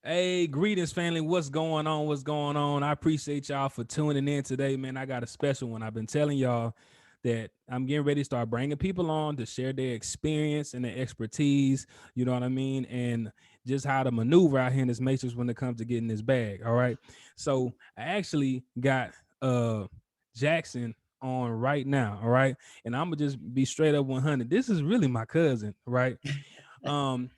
Hey, greetings, family. What's going on? What's going on? I appreciate y'all for tuning in today, man. I got a special one. I've been telling y'all that I'm getting ready to start bringing people on to share their experience and their expertise. You know what I mean? And just how to maneuver out here in this matrix when it comes to getting this bag. All right. So I actually got Jackson on right now. All right. And I'm gonna just be straight up 100. This is really my cousin, right?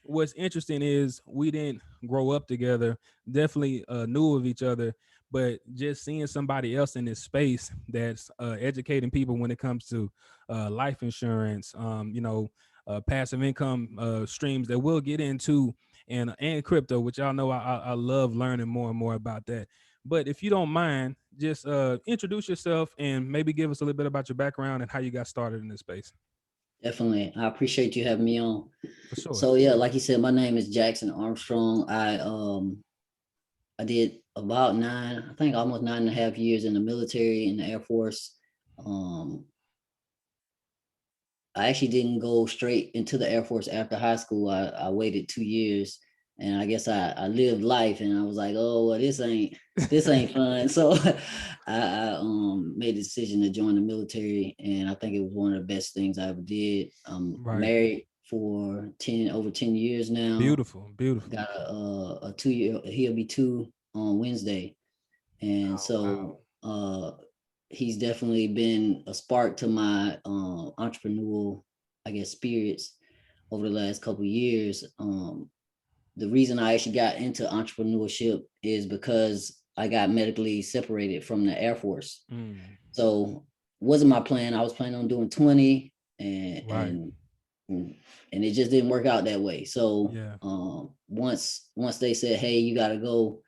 What's interesting is we didn't grow up together, definitely knew of each other, but just seeing somebody else in this space that's educating people when it comes to life insurance, passive income streams that we'll get into, and crypto, which y'all know I love learning more and more about that. But if you don't mind, just introduce yourself and maybe give us a little bit about your background and how you got started in this space. Definitely. I appreciate you having me on. For sure. So yeah, like you said, my name is Jackson Armstrong. I did about I think almost 9.5 years in the military in the Air Force. Um I actually didn't go straight into the Air Force after high school. I waited 2 years, and I guess I lived life, and I was like, oh well, this ain't fun. So I made the decision to join the military, and I think it was one of the best things I ever did. I'm Right. married for 10 over 10 years now. Beautiful. Beautiful. Got a 2 year. He'll be two on Wednesday, and Oh, wow. so he's definitely been a spark to my entrepreneurial, I guess, spirits over the last couple of years. The reason I actually got into entrepreneurship is because I got medically separated from the Air Force. Mm, So wasn't my plan. I was planning on doing 20, and right. and it just didn't work out that way. So Yeah. once they said, hey, you got to go,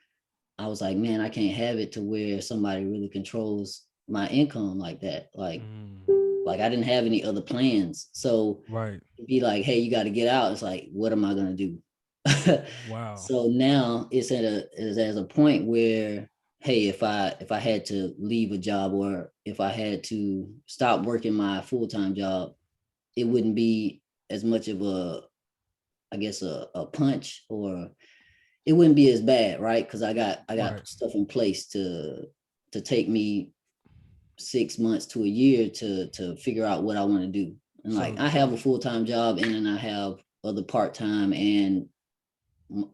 I was like, man, I can't have it to where somebody really controls my income like that. Mm, Like I didn't have any other plans. So right. it'd be like, hey, you got to get out. It's like, what am I gonna do? Wow. So now it's at a point where, hey, if I had to leave a job, or if I had to stop working my full-time job, it wouldn't be as much of a, I guess, a punch, or it wouldn't be as bad, right? Because I got Right. stuff in place to take me 6 months to a year to figure out what I want to do. And like So I have a full-time job, and then I have other part-time, and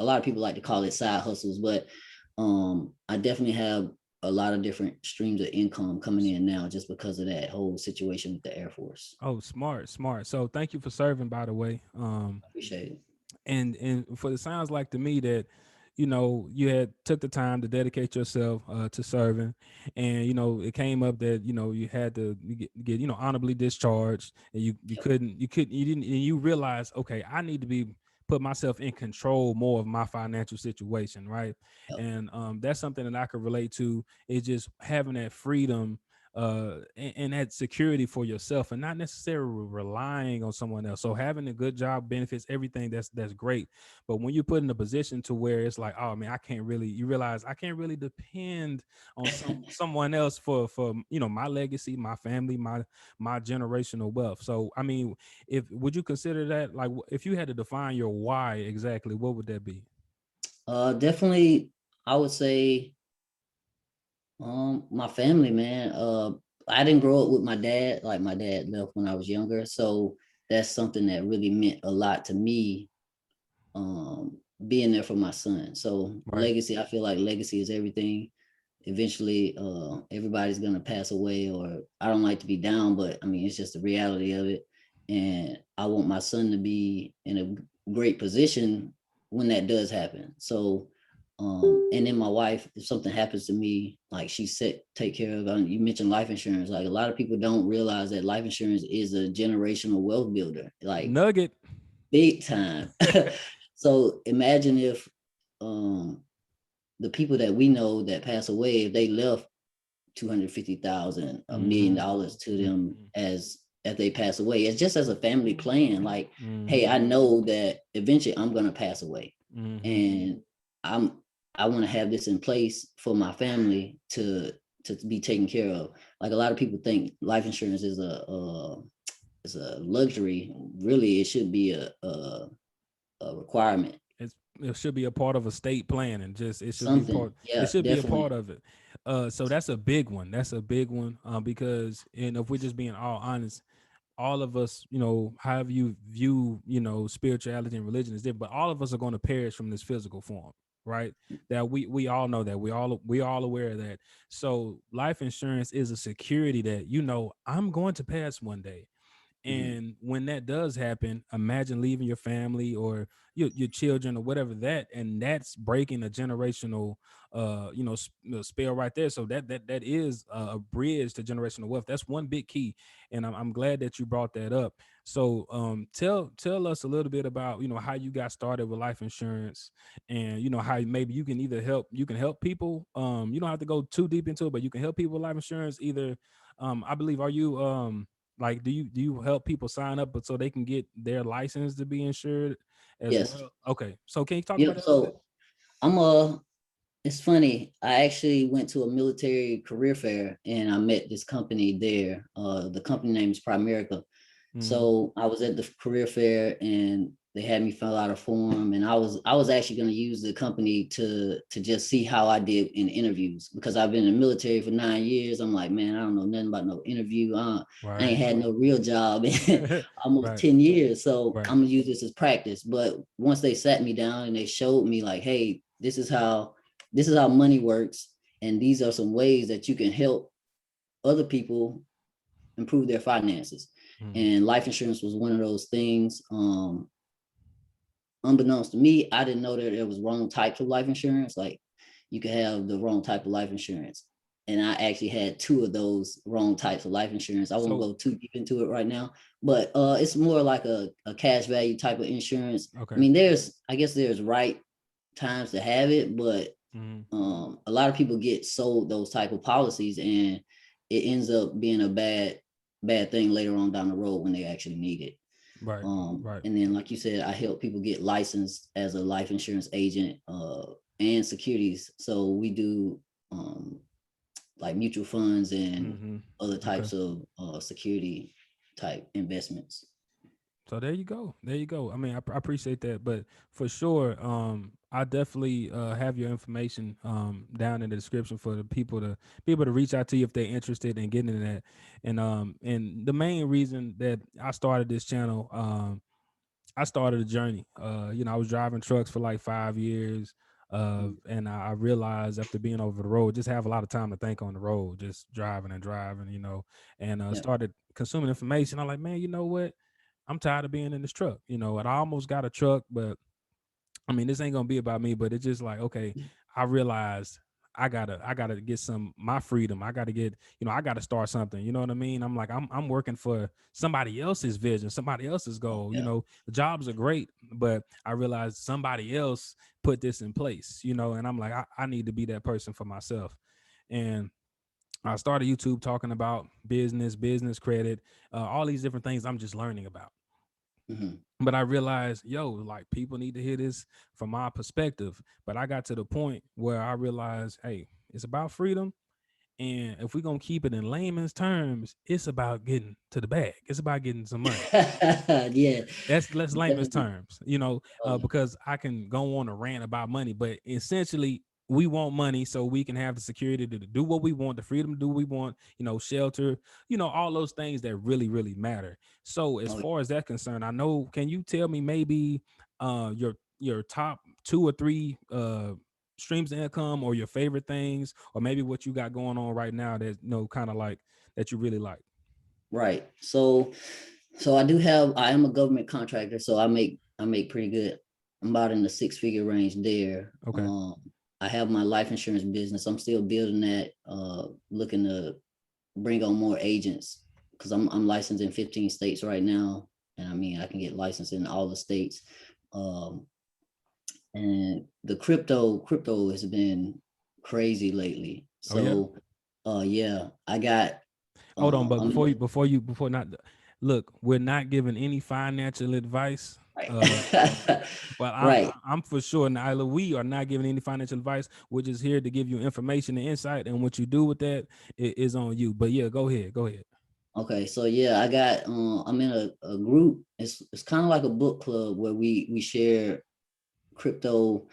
a lot of people like to call it side hustles, but I definitely have a lot of different streams of income coming in now just because of that whole situation with the Air Force. oh, smart, smart. So thank you for serving, by the way. Appreciate it. And for the sounds like to me that you had took the time to dedicate yourself to serving, and it came up that you had to get honorably discharged, and Yep. you didn't, and you realized, okay, I need to be put myself in control more of my financial situation, right? Yep. And that's something that I could relate to, is just having that freedom and that security for yourself, and not necessarily relying on someone else. So having a good job, benefits, everything, that's great. But when you're put in a position to where it's like, oh man, I can't really, you realize I can't really depend on someone else for my legacy, my family, my generational wealth. So I mean, if would you consider that, like, if you had to define your why exactly, what would that be? Definitely, I would say my family, man. I didn't grow up with my dad. Like my dad left when I was younger, so that's something that really meant a lot to me. Being there for my son. So Right. legacy, I feel like legacy is everything. Eventually, everybody's gonna pass away, or I don't like to be down, but I mean it's just the reality of it. And I want my son to be in a great position when that does happen. So and then my wife, if something happens to me, like she's set take care of. You mentioned life insurance. Like a lot of people don't realize that life insurance is a generational wealth builder, like Nugget. big time. So imagine if um the people that we know that pass away, if they left 250,000, Mm-hmm. $1 million to them Mm-hmm. as they pass away. It's just as a family plan. Like, hey, Mm-hmm. I know that eventually I'm gonna pass away, Mm-hmm. and I'm I want to have this in place for my family to be taken care of. Like a lot of people think life insurance is a luxury. Really, it should be a requirement. It should be a part of estate planning. Just it should be Something. part. It Yeah, should be a part definitely. of it. So that's a big one. That's a big one. Because, and if we're just being all honest, all of us, however you view, spirituality and religion is different, but all of us are going to perish from this physical form, right? That we all know that, we all aware of that. So life insurance is a security that, I'm going to pass one day. Mhm. And when that does happen, imagine leaving your family or your children or whatever that, and that's breaking a generational, spell right there. So that is a bridge to generational wealth. That's one big key, and I'm glad that you brought that up. So, tell us a little bit about how you got started with life insurance, and how maybe you can help people. You don't have to go too deep into it, but you can help people with life insurance. Either, I believe, are you like, do you help people sign up but so they can get their license to be insured as Yes. well? Okay, so can you talk about Yep. that a little bit? So I'm a it's funny. I actually went to a military career fair and I met this company there. The company name is Primerica. Mm-hmm. So I was at the career fair and they had me fill out a form, and I was actually going to use the company to just see how I did in interviews, because I've been in the military for 9 years. I'm like, man, I don't know nothing about no interview. I ain't Right. had no real job in almost Right. 10 years. So Right. I'm gonna use this as practice. But once they sat me down and they showed me like, hey, this is how money works, and these are some ways that you can help other people improve their finances. Mm-hmm. And life insurance was one of those things. Unbeknownst to me, I didn't know that there was wrong types of life insurance. Like, you could have the wrong type of life insurance. And I actually had two of those wrong types of life insurance. I won't So, go too deep into it right now, but it's more like a cash value type of insurance. I okay. mean, I guess there's right times to have it, but Mm-hmm. a lot of people get sold those type of policies, and it ends up being a bad thing later on down the road when they actually need it. Right. Right. And then, like you said, I help people get licensed as a life insurance agent, and securities. So we do like mutual funds and Mm-hmm. other Okay. types of security type investments. So there you go. There you go. I mean, I appreciate that, but for sure, I definitely have your information down in the description for the people to be able to reach out to you if they're interested in getting in that. And the main reason that I started this channel, I started a journey. I was driving trucks for like 5 years. Mhm. And I realized after being over the road, just have a lot of time to think on the road, just driving and driving, and Yeah. started consuming information. I'm like, man, you know what? I'm tired of being in this truck, and I almost got a truck, but I mean, this ain't gonna be about me, but it's just like, okay, I realized I gotta get some my freedom. I gotta get, I gotta start something. You know what I mean? I'm like, I'm working for somebody else's vision, somebody else's Oh, goal. yeah. The jobs are great, but I realized somebody else put this in place, and I'm like, I need to be that person for myself. And I started YouTube talking about business credit, all these different things I'm just learning about. Hmm. But I realized, like, people need to hear this from my perspective. But I got to the point where I realized, hey, it's about freedom. And if we're gonna keep it in layman's terms, it's about getting to the bag. It's about getting some money. Yeah, That's less layman's definitely. terms, Oh, yeah. because I can go on a rant about money, but essentially we want money so we can have the security to do what we want, the freedom to do what we want, shelter, all those things that really, really matter. So as Oh, far as that concerned, I know, can you tell me maybe your top two or three streams of income, or your favorite things, or maybe what you got going on right now that kind of like that you really like? right. So I am a government contractor, so I make pretty good. I'm about in the six-figure range there. Okay. I have my life insurance business. I'm still building that, looking to bring on more agents, because I'm licensed in 15 states right now. And I mean, I can get licensed in all the states. Um, and the crypto has been crazy lately. Oh yeah. So yeah, I got Hold on, but I'm in before not, look, we're not giving any financial advice. Uh, right. well, Right. I'm for sure, Nyla, we are not giving any financial advice. We're just here to give you information and insight, and what you do with that is on you. But yeah, go ahead. Okay, so yeah, I'm in a group. It's kind of like a book club where we share crypto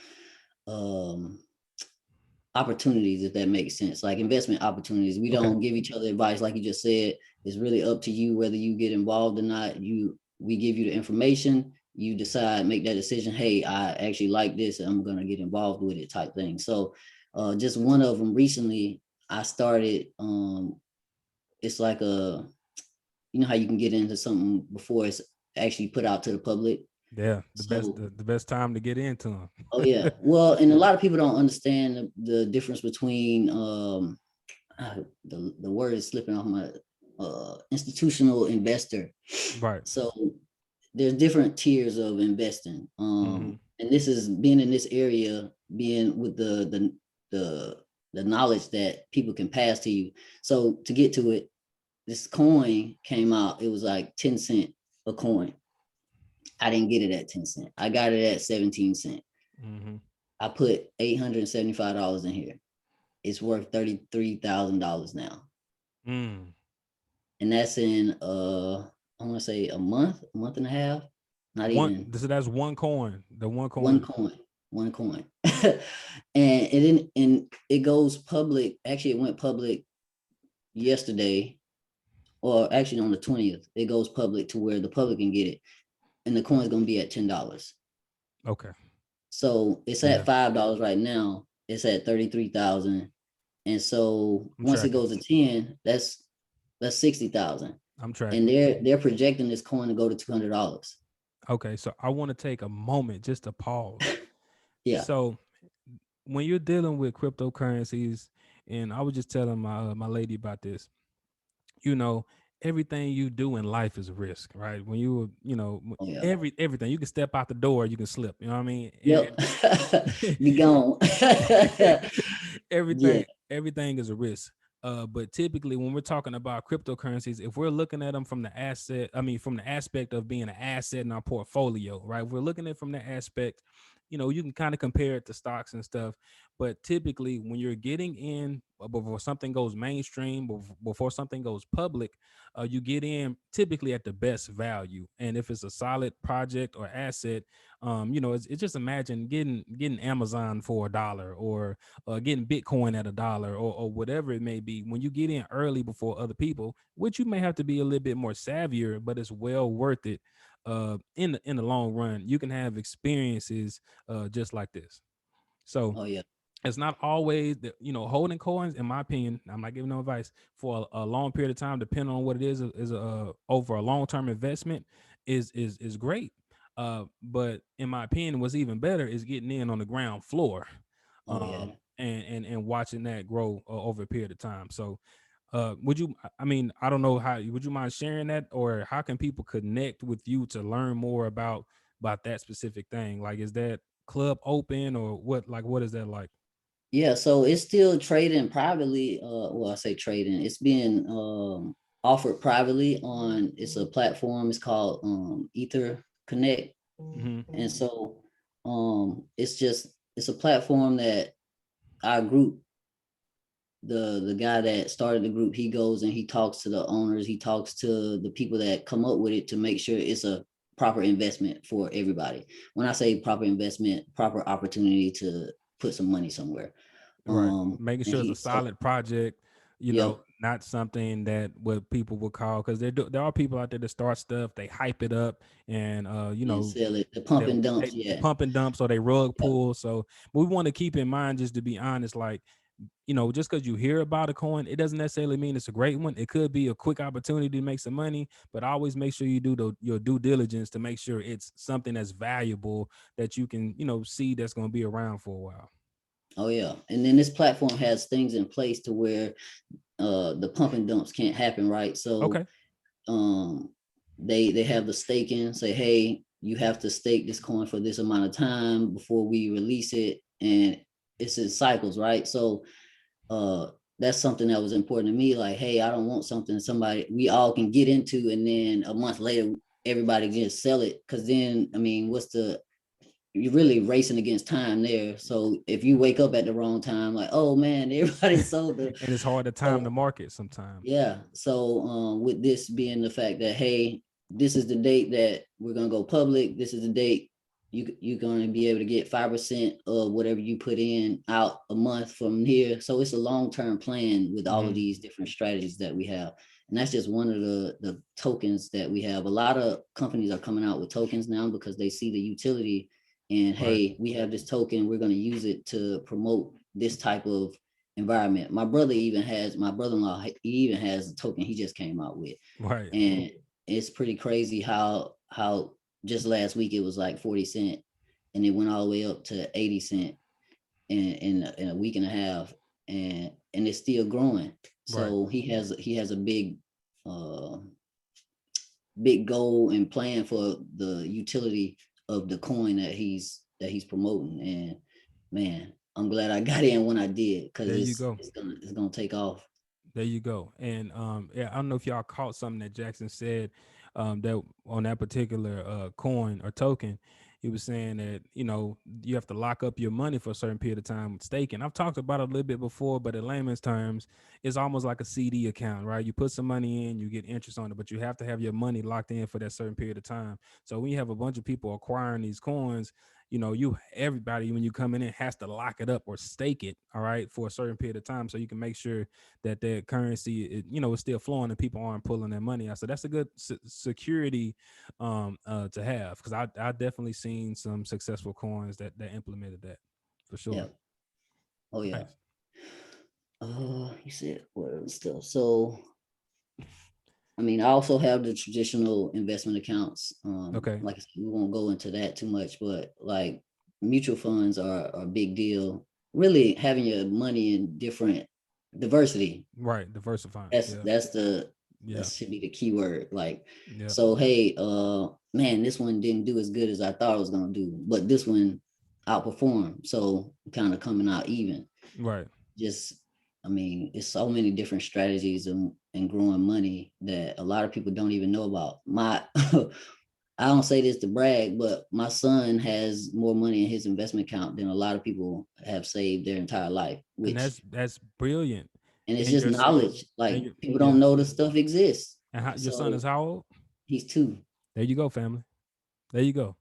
opportunities, if that makes sense, like investment opportunities. We Okay. don't give each other advice, like you just said. It's really up to you whether you get involved or not. We give you the information, you decide, make that decision. Hey, I actually like this, and I'm gonna get involved with it, type thing. So just one of them recently, I started. It's like a, you know how you can get into something before it's actually put out to the public. Yeah, So the best time to get into them. oh yeah, well, and a lot of people don't understand the difference between the word is slipping off my institutional investor. Right. So there's different tiers of investing. Mm-hmm. And this is being in this area, being with the the knowledge that people can pass to you. So to get to it, this coin came out, it was like 10 cent a coin. I didn't get it at 10 cent. I got it at 17 cent. Mm-hmm. I put $875 in here. It's worth $33,000 now. Mm. And that's in I want to say a month and a half, not even That's one coin. The one one coin. coin, one coin. And it goes public. Actually, it went public yesterday, or actually on the 20th. It goes public to where the public can get it, and the coin's gonna be at $10. Okay. So it's Yeah, at $5 right now. It's at 33,000. And so I'm once it tracking. goes to 10, that's 60,000. I'm And tracking. they're projecting this coin to go to $200. Okay, so I want to take a moment just to pause. Yeah. So when you're dealing with cryptocurrencies, and I was just telling my lady about this, you know, everything you do in life is a risk, right? When you, Oh yeah. everything, you can step out the door, you can slip. You know what I mean? Yep. Be gone. Yeah. Everything is a risk. But typically, when we're talking about cryptocurrencies, if we're looking at them from the from the aspect of being an asset in our portfolio, right? If we're looking at it from that aspect, you can kind of compare it to stocks and stuff. But typically, when you're getting in before something goes mainstream, before something goes public, you get in typically at the best value. And if it's a solid project or asset, it's just imagine getting Amazon for $1, or getting Bitcoin at $1, or whatever it may be. When you get in early before other people, which you may have to be a little bit more savvier, but it's well worth it. In the long run, you can have experiences just like this. So Oh yeah. it's not always that, holding coins, in my opinion, I'm not giving no advice, for a long period of time, depending on what it is over a long-term investment is great. But in my opinion, what's even better is getting in on the ground floor, Oh yeah. and watching that grow over a period of time. So would you, I mean, I don't know, how would you mind sharing that, or how can people connect with you to learn more about that specific thing? Like, is that club open, or what, like, what is that like? Yeah, so it's still trading privately. Well, I say trading. It's being offered privately on. It's a platform. It's called Ether Connect, Mm-hmm. and so it's a platform that our group, the guy that started the group, he goes and he talks to the owners. He talks to the people that come up with it to make sure it's a proper investment for everybody. When I say proper investment, proper opportunity to put some money somewhere. Right. Making And sure it's a he so solid project, yep, not something that what people would call, because there are people out there that start stuff, they hype it up, and and sell it. The pump and dumps, they yeah, pump and dump, so they rug yeah. pull. So we want to keep in mind, just to be honest, like, just because you hear about a coin, it doesn't necessarily mean it's a great one. It could be a quick opportunity to make some money, but always make sure you do your due diligence to make sure it's something that's valuable, that you can, see that's going to be around for a while. Oh yeah. And then this platform has things in place to where the pump and dumps can't happen, right? So Okay. um they have the staking, say, hey, you have to stake this coin for this amount of time before we release it. And it's in cycles, right? So that's something that was important to me. Like, hey, I don't want something somebody we all can get into, and then a month later everybody just sell it. Because then, I mean, you're really racing against time there. So if you wake up at the wrong time, like, oh man, everybody sold the. And it's hard to time the So market sometimes. yeah. So with this being the fact that, hey, this is the date that we're gonna go public. This is the date you're going to be able to get 5% of whatever you put in out a month from here. So it's a long-term plan with all of these different strategies that we have. And that's just one of the tokens that we have. A lot of companies are coming out with tokens now because they see the utility and Right. hey, we have this token, we're going to use it to promote this type of environment. My brother-in-law, he even has a token he just came out with. Right. And it's pretty crazy how just last week it was like 40 cents and it went all the way up to 80 cents in a week and a half, and it's still growing. Right. So he has a uh big goal and plan for the utility of the coin that he's promoting. And man, I'm glad I got in when I did, because There you it's go. it's gonna it's gonna take off. There you go. And yeah, I don't know if y'all caught something that Jackson said, that on that particular coin or token, he was saying that, you have to lock up your money for a certain period of time with staking. I've talked about it a little bit before, but in layman's terms, it's almost like a CD account, right? You put some money in, you get interest on it, but you have to have your money locked in for that certain period of time. So when you have a bunch of people acquiring these coins, everybody, when you come in, has to lock it up or stake it, all right, for a certain period of time, so you can make sure that their currency, is still flowing and people aren't pulling their money out. So that's a good security to have, because I definitely seen some successful coins that implemented that for Yeah. sure. Oh yeah. Nice. You said what other stuff? So I mean, I also have the traditional investment accounts. Okay. Like I said, we won't go into that too much, but like mutual funds are a big deal. Really having your money in different diversity. Right. Diversifying. That's Yeah. that's the that Yeah. should be the key word. Like, Yeah. so hey, man, this one didn't do as good as I thought it was gonna do, but this one outperformed. So kind of coming out even. Right. Just, I mean, it's so many different strategies and growing money that a lot of people don't even know about. I don't say this to brag, but my son has more money in his investment account than a lot of people have saved their entire life, And which, that's brilliant. and it's And just your son, knowledge. and Like your, people yeah. don't know this stuff exists. And your son is So how old? he's two. There you go, family. There you go.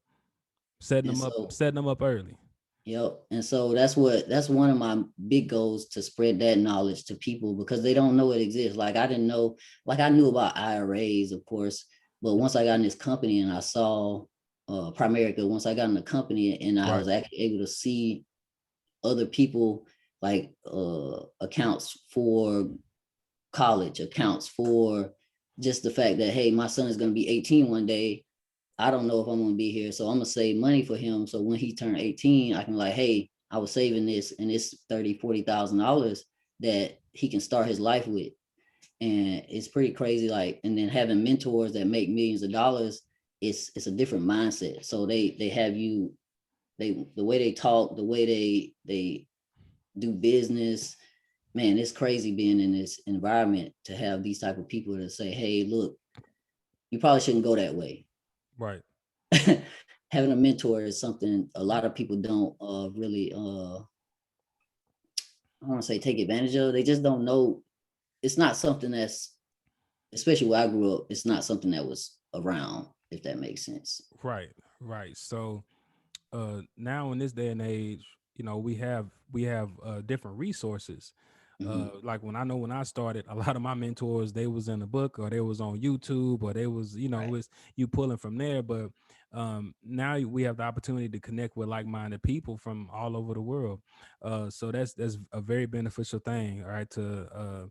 Setting And them up, so, setting them up early. yep. And so that's one of my big goals, to spread that knowledge to people because they don't know it exists. Like I didn't know, like I knew about IRAs, of course, but once I got in this company and I saw Primerica, once I got in the company and I Right. was actually able to see other people, like accounts for college, accounts for just the fact that hey, my son is going to be 18 one day. I don't know if I'm gonna be here, so I'm gonna save money for him. So when he turned 18, I can like, hey, I was saving this, and it's 30, $40,000 that he can start his life with. And it's pretty crazy. Like, and then having mentors that make millions of dollars, it's a different mindset. So they have you, the way they talk, the way they do business, man, it's crazy being in this environment to have these type of people to say, hey, look, you probably shouldn't go that way. Right. Having a mentor is something a lot of people don't really I want to say take advantage of. They just don't know. It's not something that's, especially where I grew up, it's not something that was around, if that makes sense. Right. Right. So now in this day and age, we have different resources. Mm-hmm. Like when I started, a lot of my mentors, they was in the book or they was on YouTube or they was, Right. it's you pulling from there. But now we have the opportunity to connect with like-minded people from all over the world. So that's a very beneficial thing, all right, to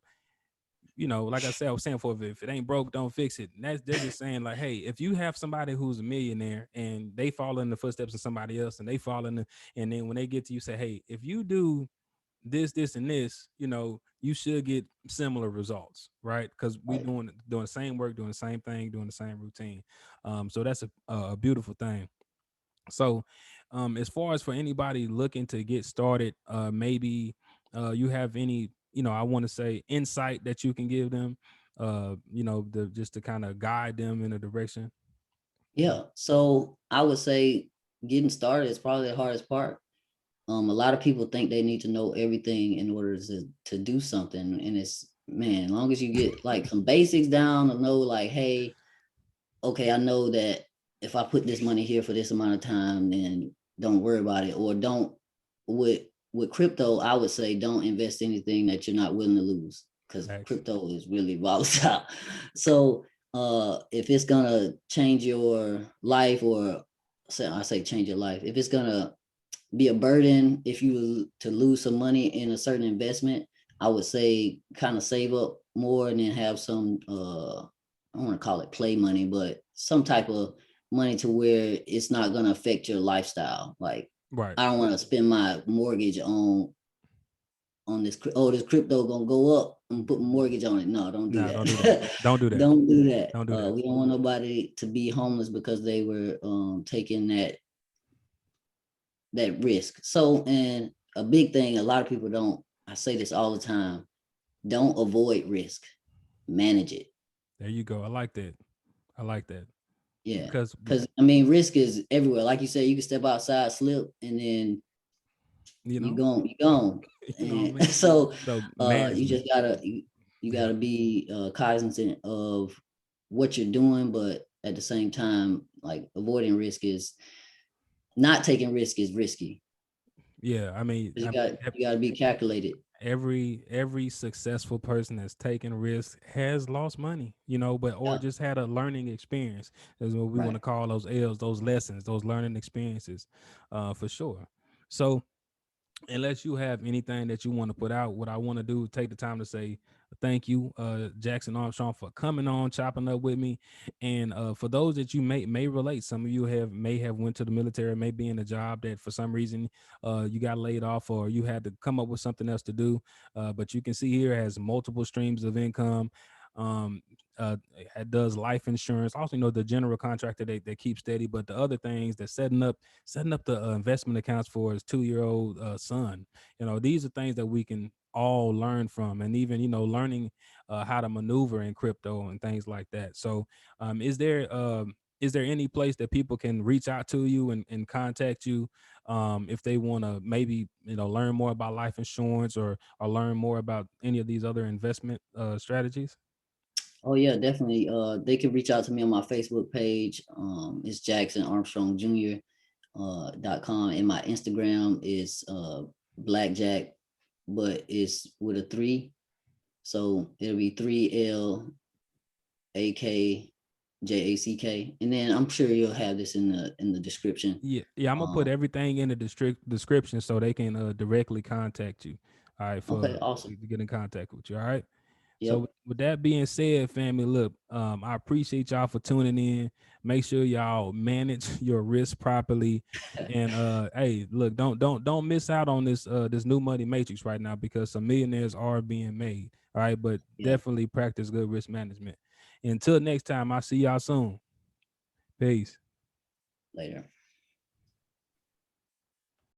like I said, I was saying, for if it ain't broke, don't fix it. And they're just saying like, hey, if you have somebody who's a millionaire and they follow in the footsteps of somebody else and they fall in the, and then when they get to you, say, hey, if you do this, and this, you should get similar results, right? Because we Right. doing the same work, doing the same thing, doing the same routine. So that's a beautiful thing. So, as far as for anybody looking to get started, maybe you have any, I want to say insight that you can give them, just to kind of guide them in a direction. Yeah. So I would say getting started is probably the hardest part. A lot of people think they need to know everything in order to do something, and it's, man, long as you get like some basics down to know like, hey, okay, I know that if I put this money here for this amount of time, then don't worry about it. Or don't with crypto, I would say don't invest anything that you're not willing to lose, because Facts. crypto is really volatile. So if it's gonna change your life, or I say change your life, if it's gonna be a burden if you to lose some money in a certain investment, I would say kind of save up more and then have some I don't want to call it play money, but some type of money to where it's not going to affect your lifestyle. Like Right. I don't want to spend my mortgage on this. Oh, this crypto gonna go up and put mortgage on it. No, don't do No, don't do that. that. Don't do that. Don't do that. Don't do that. We don't want nobody to be homeless because they were taking that risk. So, and a big thing, a lot of people don't, I say this all the time, don't avoid risk, manage it. There you go. I like that. I like that. Yeah. Because Because I mean, risk is everywhere. Like you said, you can step outside, slip, and then you you know, gone, you gone. you know what I And mean? so So you management. just gotta you Yeah. gotta be cognizant of what you're doing, but at the same time, like avoiding risk is not taking risk is risky. Yeah. I mean, You got you gotta be calculated. every successful person that's taken risks has lost money, you know, but or Yeah. just had a learning experience. Is what we want Right. to call those L's, those lessons, those learning experiences, for sure. So unless you have anything that you want to put out, what I want to do is take the time to say thank you, Jackson Armstrong, for coming on, chopping up with me. And for those that you may relate, some of you may have went to the military, may be in a job that for some reason you got laid off or you had to come up with something else to do. But you can see here has multiple streams of income. Um, it does life insurance. Also, you know, the general contractor they keep steady, but the other things that setting up the investment accounts for his 2-year-old son. You know, these are things that we can all learn from, and even, you know, learning how to maneuver in crypto and things like that. So, is there any place that people can reach out to you and contact you if they want to maybe, you know, learn more about life insurance or learn more about any of these other investment strategies? Oh yeah, definitely. They can reach out to me on my Facebook page. It's Jackson Armstrong Jr. .com, and my Instagram is blackjack, but it's with a 3. So it'll be 3LAKJACK. And then I'm sure you'll have this in the description. Yeah, yeah, I'm gonna put Um, everything in the description so they can directly contact you. All right, for okay, awesome. to get in contact with you. All right. So Yep. with that being said, family, look, I appreciate y'all for tuning in. Make sure y'all manage your risk properly, and hey, look, don't miss out on this new money matrix right now because some millionaires are being made. All right, but Yeah. definitely practice good risk management. Until next time, I'll see y'all soon. Peace. Later.